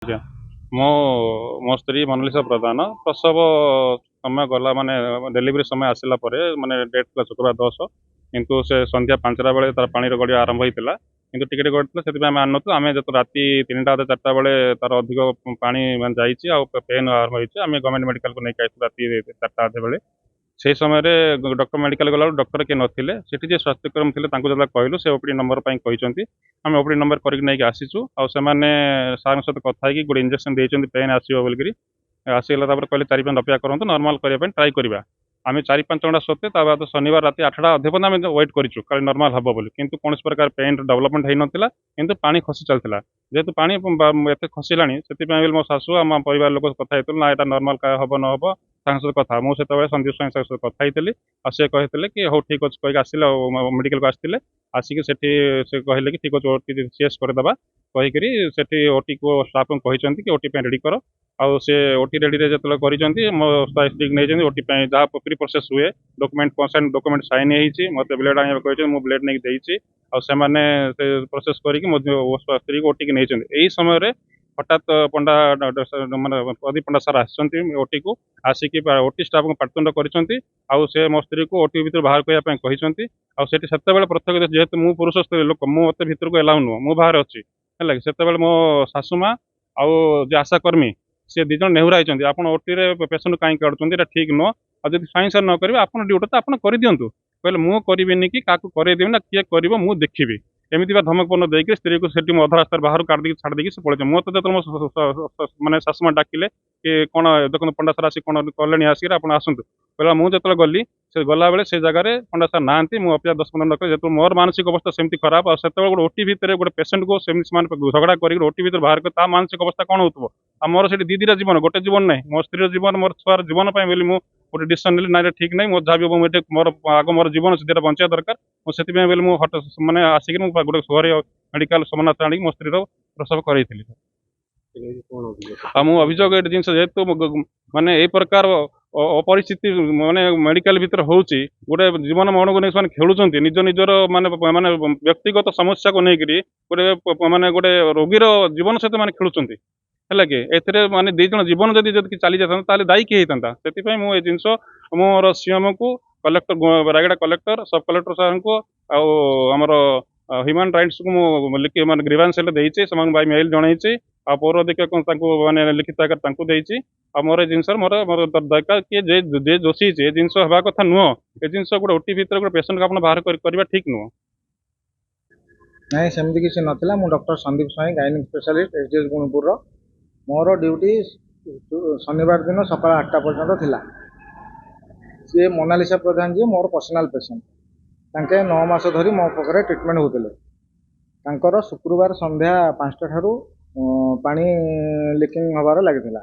ଆଜ୍ଞା ମୋ ମୋ ସ୍ତ୍ରୀ ମୋନାଲିସା ପ୍ରଧାନ ପ୍ରସବ ସମୟ ଗଲା ମାନେ ଡେଲିଭରି ସମୟ ଆସିଲା ପରେ ମାନେ ଡେଟ୍ ଥିଲା ଶୁକ୍ରବାର 10 କିନ୍ତୁ ସେ ସନ୍ଧ୍ୟା 5ଟା ବେଳେ ତାର ପାଣିର ଗଡ଼ିବା ଆରମ୍ଭ ହେଇଥିଲା କିନ୍ତୁ ଟିକେ ଟିକେ ଗଡ଼ିଥିଲା ସେଥିପାଇଁ ଆମେ ଆଣିନଥିଲୁ ଆମେ ଯେତେ ରାତି 3ଟା 4ଟା ବେଳେ ତାର ଅଧିକ ପାଣି ମାନେ ଯାଇଛି ଆଉ ପେନ୍ ଆରମ୍ଭ ହେଇଛି ଆମେ ଗଭର୍ଣ୍ଣମେଣ୍ଟ ମେଡ଼ିକାଲକୁ ନେଇକି ଆସିଥିଲୁ ରାତି 4ଟା ବେଳେ ସେହି ସମୟରେ ଡକ୍ଟର ମେଡ଼ିକାଲ ଗଲାବେଳକୁ ଡକ୍ଟର କିଏ ନଥିଲେ ସେଠି ଯିଏ ସ୍ୱାସ୍ଥ୍ୟକର୍ମୀ ଥିଲେ ତାଙ୍କୁ ଯେତେବେଳେ କହିଲୁ ସେ ଓପିଡ଼ି ନମ୍ବର ପାଇଁ କହିଛନ୍ତି ଆମେ ଓପିଡ଼ି ନମ୍ବର କରିକି ନେଇକି ଆସିଛୁ ଆଉ ସେମାନେ ସାର୍ଙ୍କ ସହିତ କଥା ହେଇକି ଗୋଟେ ଇଞ୍ଜେକ୍ସନ୍ ଦେଇଛନ୍ତି ପେନ୍ ଆସିବ ବୋଲିକିରି ଆସିଗଲା ତାପରେ କହିଲେ 4-5 ଅପେକ୍ଷା କରନ୍ତୁ ନର୍ମାଲ କରିବା ପାଇଁ ଟ୍ରାଏ କରିବା ଆମେ 4-5 ଘଣ୍ଟା ସତ୍ତ୍ୱେ ତା ବାଦ ଶନିବାର ରାତି 8ଟା ଅଧେ ପର୍ଯ୍ୟନ୍ତ ଆମେ ୱେଟ୍ କରିଛୁ କାଳେ ନର୍ମାଲ ହେବ ବୋଲି କିନ୍ତୁ କୌଣସି ପ୍ରକାର ପେନ୍ ଡେଭଲପମେଣ୍ଟ ହେଇନଥିଲା କିନ୍ତୁ ପାଣି ଖସି ଚାଲିଥିଲା ଯେହେତୁ ପାଣି ଏତେ ଖସିଲାଣି ସେଥିପାଇଁ ବୋଲି ମୋ ଶାଶୁ ଆଉ ମୋ ପରିବାର ଲୋକ କଥା ହେଇଥିଲୁ ନା ଏଇଟା ନର୍ମାଲ ହେବ ନ ହେବ ତାଙ୍କ ସହିତ କଥା ମୁଁ ସେତେବେଳେ ସନ୍ଦୀପ ସ୍ୱାଇଁ ସହିତ କଥା ହେଇଥିଲି ଆଉ ସେ କହିଥିଲେ କି ହଉ ଠିକ୍ ଅଛି କହିକି ଆସିଲେ ଆଉ ମେଡ଼ିକାଲକୁ ଆସିଥିଲେ ଆସିକି ସେଠି ସେ କହିଲେ କି ଠିକ୍ ଅଛି ଓଟି ସିଏସ୍ କରିଦେବା କହିକିରି ସେଠି ଓଟିକୁ ଷ୍ଟାଫଙ୍କୁ କହିଛନ୍ତି କି ଓଟି ପାଇଁ ରେଡ଼ି କର ଆଉ ସେ ଓଟି ରେଡ଼ିରେ ଯେତେବେଳେ କରିଛନ୍ତି ମୋ ସ୍ତ୍ରୀକି ନେଇଛନ୍ତି ଓଟି ପାଇଁ ଯାହା ପ୍ରି ପ୍ରୋସେସ୍ ହୁଏ ଡକୁମେଣ୍ଟ କନସେଣ୍ଟ ଡକୁମେଣ୍ଟ ସାଇନ୍ ହେଇଛି ମୋତେ ବ୍ଲେଡ୍ ଆଣିବାକୁ କହିଛନ୍ତି ମୁଁ ବ୍ଲେଡ୍ ନେଇକି ଦେଇଛି ଆଉ ସେମାନେ ସେ ପ୍ରୋସେସ୍ କରିକି ମୋ ସ୍ତ୍ରୀକୁ ଓଟିକି ନେଇଛନ୍ତି ଏହି ସମୟରେ ହଠାତ୍ ପଣ୍ଡା ମାନେ ପ୍ରଦୀପ ପଣ୍ଡା ସାର୍ ଆସିଛନ୍ତି ଓଟିକୁ ଆସିକି ଓଟି ଷ୍ଟାଫଙ୍କୁ ପାଟିତୁଣ୍ଡ କରିଛନ୍ତି ଆଉ ସେ ମୋ ସ୍ତ୍ରୀକୁ ଓଟି ଭିତରୁ ବାହାର କରିବା ପାଇଁ କହିଛନ୍ତି ଆଉ ସେଠି ସେତେବେଳେ ପ୍ରତ୍ୟକ୍ଷ ଯେହେତୁ ମୁଁ ପୁରୁଷ ସ୍ତ୍ରୀ ଲୋକ ମୁଁ ମୋତେ ଭିତରକୁ ଏଲାଉ ନୁହଁ ମୁଁ ବାହାରେ ଅଛି ହେଲା କି ସେତେବେଳେ ମୋ ଶାଶୁ ମା ଆଉ ଯେ ଆଶାକର୍ମୀ ସେ ଦୁଇ ଜଣ ନେହୁରା ହେଇଛନ୍ତି ଆପଣ ଓଟିରେ ପେସେଣ୍ଟ କାହିଁକି କାଢୁଛନ୍ତି ଏଇଟା ଠିକ୍ ନୁହଁ ଆଉ ଯଦି ସାଇନ୍ସ ନ କରିବେ ଆପଣ ଡ୍ୟୁଟି ତ ଆପଣ କରିଦିଅନ୍ତୁ କହିଲେ ମୁଁ କରିବିନି କି କାହାକୁ କରେଇଦେବି ନା କିଏ କରିବ ମୁଁ ଦେଖିବି ଏମିତି ବା ଧମକପୂର୍ଣ୍ଣ ଦେଇକି ସ୍ତ୍ରୀକୁ ସେଠି ମୁଁ ଅଧା ରାସ୍ତାରେ ବାହାରୁ କାଢି ଦେଇକି ଛାଡ଼ି ଦେଇକି ସେ ପଳେଇছে ମୁଁ ତ ଯେତେବେଳେ ମୋ ମାନେ ଶାଶୁ ମା ଡାକିଲେ କି କ'ଣ ଦେଖନ୍ତୁ ପଣ୍ଡା ସାର୍ ଆସି କ'ଣ କଲେଣି ଆସିକି ଆପଣ ଆସନ୍ତୁ କହିଲା ମୁଁ ଯେତେବେଳେ ଗଲି ସେ ଗଲାବେଳେ ସେ ଜାଗାରେ ପଣ୍ଡା ସାର୍ ନାହାନ୍ତି ମୁଁ ଅପେକ୍ଷା 10-15 ମିନିଟ୍ ରଖିଲି ଯେତେବେଳେ ମୋର ମାନସିକ ଅବସ୍ଥା ସେମିତି ଖରାପ ଆଉ ସେତେବେଳେ ଗୋଟେ ଓଟି ଭିତରେ ଗୋଟେ ପେସେଣ୍ଟକୁ ସେମିତି ସେମାନେ ଝଗଡ଼ା କରିକି ଓଟି ଭିତରେ ବାହାର କରି ତା ମାନସିକ ଅବସ୍ଥା କ'ଣ ହେଉଥିବ ଆଉ ମୋର ସେଠି ଦିଦିର ଜୀବନ ଗୋଟେ ଜୀବନ ନାହିଁ ମୋ ସ୍ତ୍ରୀର ଜୀବନ ମୋର ଛୁଆର ଜୀବନ ପାଇଁ ବୋଲି ମୁଁ ଗୋଟେ ଡିସିସନ୍ ନେଲି ନାଇଁ ଠିକ୍ ନାହିଁ ମୋ ଯାହା ବି ମୁଁ ଏଠି ମୋର ଆଗ ମୋର ଜୀବନ ସେଥିରେ ବଞ୍ଚିବା ଦରକାର ମୁଁ ସେଥିପାଇଁ ବୋଲି ମୁଁ ମାନେ ଆସିକି ମୁଁ ଗୋଟେ ସହରୀ ମେଡ଼ିକାଲ ସୋମନାଥ ଆଣିକି ମୋ ସ୍ତ୍ରୀର ପ୍ରସବ କରେଇଥିଲି ଆଉ ମୁଁ ଅଭିଯୋଗ ଏଇଠି ଜିନିଷ ଯେହେତୁ ମାନେ ଏଇ ପ୍ରକାର ଅପରିସ୍ଥିତି ମାନେ ମେଡ଼ିକାଲ ଭିତରେ ହେଉଛି ଗୋଟେ ଜୀବନ ମରଣକୁ ନେଇ ସେମାନେ ଖେଳୁଛନ୍ତି ନିଜ ନିଜର ମାନେ ମାନେ ବ୍ୟକ୍ତିଗତ ସମସ୍ୟାକୁ ନେଇକିରି ମାନେ ଗୋଟେ ରୋଗୀର ଜୀବନ ସହିତ ମାନେ ଖେଳୁଛନ୍ତି ହେଲା କି ଏଥିରେ ମାନେ ଦୁଇ ଜଣ ଜୀବନ ଯଦି ଚାଲି ଯାଇଥାନ୍ତା ତାହେଲେ ଦାୟୀ କିଏ ହେଇଥାନ୍ତା ସେଥିପାଇଁ ମୁଁ ଏ ଜିନିଷ ମୋର ସିଏମ୍କୁ collector Rayagada collector sub collector ସାର୍ଙ୍କୁ ଆଉ ଆମର ହ୍ୟୁମାନ୍ ରାଇଟ୍ସକୁ ମୁଁ ମାନେ ଗ୍ରିଭାନ୍ସ ହେଲେ ଦେଇଛି ସେମାନଙ୍କୁ ବାଇ ମେଲ୍ ଜଣେଇଛି ଆଉ ପୌର ଅଧୀକ୍ଷକ ତାଙ୍କୁ ମାନେ ଲିଖିତ ଆକାରରେ ତାଙ୍କୁ ଦେଇଛି ଆଉ ମୋର ଏ ଜିନିଷର ମୋର ମୋର ଦରକାର କିଏ ଯେ ଦୋଷୀ ହେଇଛି ଏ ଜିନିଷ ହେବା କଥା ନୁହଁ ଏ ଜିନିଷ ଗୋଟେ ଓଟି ଭିତରେ ଗୋଟେ ପେସେଣ୍ଟକୁ ଆପଣ ବାହାର କରିବା ଠିକ୍ ନୁହଁ। ନାଇଁ ସେମିତି କିଛି ନଥିଲା ମୁଁ doctor Sandeep Swain gynaec specialist HDH ଗୁଣପୁରର ମୋର ଡ୍ୟୁଟି ଶନିବାର ଦିନ ସକାଳ 8ଟା ପର୍ଯ୍ୟନ୍ତ ଥିଲା। ସିଏ ମୋନାଲିସା ପ୍ରଧାନ ଯିଏ ମୋର ପର୍ସନାଲ ପେସେଣ୍ଟ ତାଙ୍କେ 9 ମାସ ଧରି ମୋ ପାଖରେ ଟ୍ରିଟମେଣ୍ଟ ହେଉଥିଲେ ତାଙ୍କର ଶୁକ୍ରବାର ସନ୍ଧ୍ୟା 5ଟା ଠାରୁ ପାଣି ଲିକିଂ ହେବାର ଲାଗିଥିଲା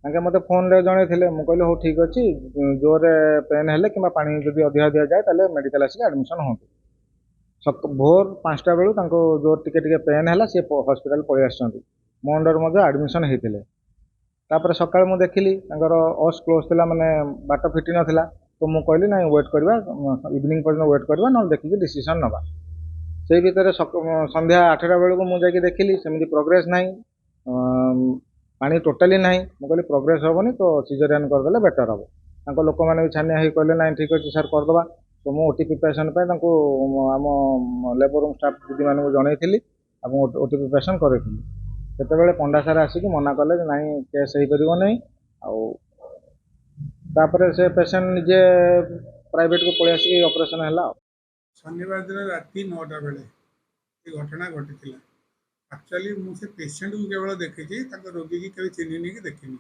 ତାଙ୍କେ ମୋତେ ଫୋନ୍ରେ ଜଣେଇଥିଲେ ମୁଁ କହିଲି ହଉ ଠିକ୍ ଅଛି ଜୋରରେ ପେନ୍ ହେଲେ କିମ୍ବା ପାଣି ଯଦି ଅଧିକା ଦିଆଯାଏ ତାହେଲେ ମେଡ଼ିକାଲ ଆସିକି ଆଡ଼ମିସନ୍ ହୁଅନ୍ତୁ ଭୋର 5ଟା ବେଳୁ ତାଙ୍କୁ ଯୋଉ ଟିକେ ଟିକେ ପେନ୍ ହେଲା ସିଏ ହସ୍ପିଟାଲ ପଳେଇ ଆସିଛନ୍ତି ମୋ ଅଣ୍ଡର ମଧ୍ୟ ଆଡ଼ମିସନ୍ ହେଇଥିଲେ ତାପରେ ସକାଳେ ମୁଁ ଦେଖିଲି ତାଙ୍କର ଅସ୍ କ୍ଲୋଜ୍ ଥିଲା ମାନେ ବାଟ ଫିଟି ନଥିଲା ତ ମୁଁ କହିଲି ନାଇଁ ୱେଟ୍ କରିବା ଇଭିନିଂ ପର୍ଯ୍ୟନ୍ତ ୱେଟ୍ କରିବା ନହେଲେ ଦେଖିକି ଡିସିସନ୍ ନେବା ସେଇ ଭିତରେ ସନ୍ଧ୍ୟା 8ଟା ବେଳକୁ ମୁଁ ଯାଇକି ଦେଖିଲି ସେମିତି ପ୍ରୋଗ୍ରେସ୍ ନାହିଁ ପାଣି ଟୋଟାଲି ନାହିଁ ମୁଁ କହିଲି ପ୍ରୋଗ୍ରେସ୍ ହେବନି ତ ସିଜରିଆନ୍ କରିଦେଲେ ବେଟର୍ ହେବ ତାଙ୍କ ଲୋକମାନେ ବି ଛାନିଆ ହେଇ କହିଲେ ନାଇଁ ଠିକ୍ ଅଛି ସାର୍ କରିଦେବା ତ ମୁଁ ଓଟି ପ୍ରିପାରେସନ୍ ପାଇଁ ତାଙ୍କୁ ଆମ ଲେବର ରୁମ୍ ଷ୍ଟାଫ୍ ଦିଦିମାନଙ୍କୁ ଜଣେଇଥିଲି ଏବଂ ଓଟି ପ୍ରିପାରେସନ୍ କରେଇଥିଲି ସେତେବେଳେ ପଣ୍ଡା ସାର୍ ଆସିକି ମନା କଲେ ଯେ ନାଇଁ କେସ୍ ହେଇପାରିବ ନାହିଁ ଆଉ ତାପରେ ସେ ପେସେଣ୍ଟ ନିଜେ ପ୍ରାଇଭେଟକୁ ପଳେଇ ଆସିକି ଅପରେସନ୍ ହେଲା ଆଉ ଶନିବାର ଦିନ ରାତି 9ଟା ବେଳେ ଏ ଘଟଣା ଘଟିଥିଲା ଆକ୍ଚୁଆଲି ମୁଁ ସେ ପେସେଣ୍ଟକୁ କେବଳ ଦେଖିଛି ତାଙ୍କ ରୋଗୀକି କେବେ ଚିହ୍ନିନି କି ଦେଖିନି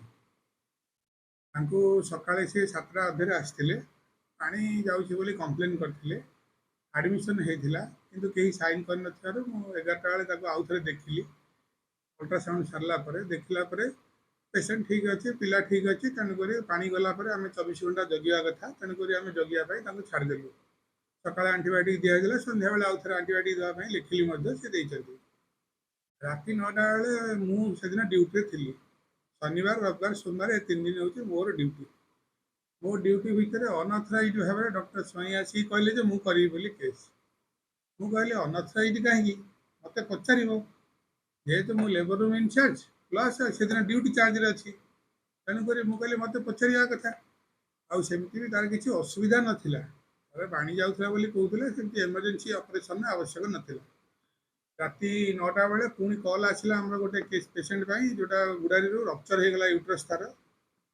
ତାଙ୍କୁ ସକାଳେ ସେ 7ଟା ଅଧେରେ ଆସିଥିଲେ ପାଣି ଯାଉଛି ବୋଲି କମ୍ପ୍ଲେନ୍ କରିଥିଲେ ଆଡ଼ମିସନ୍ ହେଇଥିଲା କିନ୍ତୁ କେହି ସାଇନ୍ କରିନଥିବାରୁ ମୁଁ 11ଟା ବେଳେ ତାକୁ ଆଉ ଥରେ ଦେଖିଲି ଅଲ୍ଟ୍ରାସାଉଣ୍ଡ ସାରିଲା ପରେ ଦେଖିଲା ପରେ ପେସେଣ୍ଟ ଠିକ୍ ଅଛି ପିଲା ଠିକ୍ ଅଛି ତେଣୁକରି ପାଣି ଗଲା ପରେ ଆମେ 24 ଘଣ୍ଟା ଜଗିବା କଥା ତେଣୁକରି ଆମେ ଜଗିବା ପାଇଁ ତାଙ୍କୁ ଛାଡ଼ିଦେଲୁ ସକାଳେ ଆଣ୍ଟିବାୟୋଟିକ୍ ଦିଆଯାଇଥିଲା ସନ୍ଧ୍ୟାବେଳେ ଆଉ ଥରେ ଆଣ୍ଟିବାୟୋଟିକ୍ ଦେବା ପାଇଁ ଲେଖିଲି ମଧ୍ୟ ସେ ଦେଇଛନ୍ତି ରାତି 9ଟା ବେଳେ ମୁଁ ସେଦିନ ଡ୍ୟୁଟିରେ ଥିଲି ଶନିବାର ରବିବାର ସୋମବାର ଏ 3 ଦିନ ହେଉଛି ମୋର ଡ୍ୟୁଟି ମୋ ଡ୍ୟୁଟି ଭିତରେ ଅନଅଥରାଇଜ୍ ଭାବରେ ଡକ୍ଟର ସ୍ୱାଇଁ ଆସିକି କହିଲେ ଯେ ମୁଁ କରିବି ବୋଲି କେସ୍ ମୁଁ କହିଲି ଅନଅଥରାଇଜ୍ କାହିଁକି ମୋତେ ପଚାରିବ ଯେହେତୁ ମୁଁ ଲେବର ରୁମ୍ ଇନଚାର୍ଜ ପ୍ଲସ୍ ସେଦିନ ଡ୍ୟୁଟି ଚାର୍ଜରେ ଅଛି। ତେଣୁକରି ମୁଁ କହିଲି ମୋତେ ପଚାରିବା କଥା। ଆଉ ସେମିତି ବି ତାର କିଛି ଅସୁବିଧା ନଥିଲା। ଥରେ ପାଣି ଯାଉଥିଲା ବୋଲି କହୁଥିଲେ, ସେମିତି ଏମର୍ଜେନ୍ସି ଅପରେସନ୍ ଆବଶ୍ୟକ ନଥିଲା। ରାତି 9ଟା ବେଳେ ପୁଣି କଲ୍ ଆସିଲା ଆମର ଗୋଟେ କେସ୍ ପେସେଣ୍ଟ ପାଇଁ, ଯେଉଁଟା ଗୁଡ଼ାରିରୁ ରପ୍ଚର୍ ହେଇଗଲା ୟୁଟ୍ରସ୍ ତାର।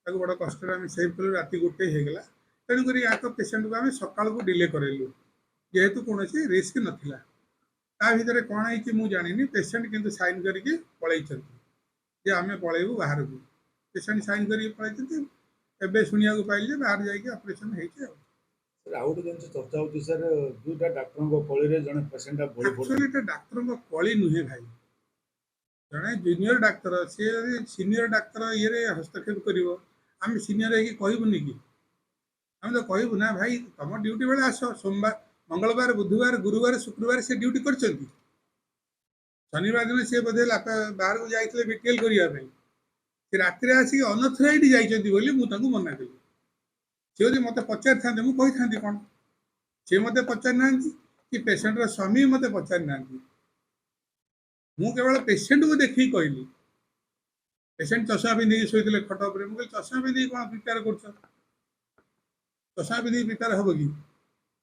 ତାକୁ ବଡ଼ କଷ୍ଟରେ ଆମେ ସେଭ୍ କଲୁ, ରାତି 1 ହେଇଗଲା। ତେଣୁକରି ୟାଙ୍କ ପେସେଣ୍ଟକୁ ଆମେ ସକାଳକୁ ଡିଲେ କରେଇଲୁ, ଯେହେତୁ କୌଣସି ରିସ୍କ ନଥିଲା। ତା ଭିତରେ କ'ଣ ହେଇଛି ମୁଁ ଜାଣିନି, ପେସେଣ୍ଟ କିନ୍ତୁ ସାଇନ୍ କରିକି ପଳେଇଛନ୍ତି ଯେ ଆମେ ପଳେଇବୁ ବାହାରକୁ। ପେସେଣ୍ଟ ସାଇନ୍ କରିକି ପଳେଇଛନ୍ତି। ଏବେ ଶୁଣିବାକୁ ପାଇଲି ଯେ ବାହାରେ ଯାଇକି ଅପରେସନ୍ ହେଇଛି ଆଉ। ସାର୍ ଆଉ ଗୋଟେ ଜିନିଷ ଚର୍ଚ୍ଚା ହେଉଛି ସାର୍, ଦୁଇଟା ଡାକ୍ତରଙ୍କ କଳିରେ ଜଣେ ପେସେଣ୍ଟଟା ବଳି ଆକ୍ଚୁଆଲି ପଡ଼ିଛି। ଏଟା ଡାକ୍ତରଙ୍କ କଳି ନୁହେଁ ଭାଇ। ଜଣେ ଜୁନିୟର ଡାକ୍ତର, ସିଏ ଯଦି ସିନିୟର ଡାକ୍ତର ଇଏରେ ହସ୍ତକ୍ଷେପ କରିବ, ଆମେ ସିନିୟର ହେଇକି କହିବୁନି କି? ଆମେ ତ କହିବୁ ନା ଭାଇ ତମ ଡ୍ୟୁଟି ବେଳେ ଆସ। ସୋମବାର, ମଙ୍ଗଳବାର, ବୁଧବାର, ଗୁରୁବାର, ଶୁକ୍ରବାର ସେ ଡ୍ୟୁଟି କରିଛନ୍ତି। ଶନିବାର ଦିନ ସିଏ ବୋଧେ ବାହାରକୁ ଯାଇଥିଲେ ବିଟିଏଲ୍ କରିବା ପାଇଁ। ସେ ରାତିରେ ଆସିକି ଅନଥରାଇଡ୍ ଯାଇଛନ୍ତି ବୋଲି ମୁଁ ତାଙ୍କୁ ମନା କଲି। ସେ ଯଦି ମୋତେ ପଚାରିଥାନ୍ତେ ମୁଁ କହିଥାନ୍ତି କ'ଣ। ସେ ମୋତେ ପଚାରି ନାହାନ୍ତି କି ପେସେଣ୍ଟର ସ୍ୱାମୀ ମୋତେ ପଚାରି ନାହାନ୍ତି। ମୁଁ କେବଳ ପେସେଣ୍ଟକୁ ଦେଖିକି କହିଲି। ପେସେଣ୍ଟ ଚଷମା ପିନ୍ଧିକି ଶୋଇଥିଲେ ଖଟ ଉପରେ। ମୁଁ କହିଲି ଚଷମା ପିନ୍ଧିକି କ'ଣ ପ୍ରିପେୟାର କରୁଛ? ଚଷମା ପିନ୍ଧିକି ପ୍ରିପେୟାର ହେବ କି?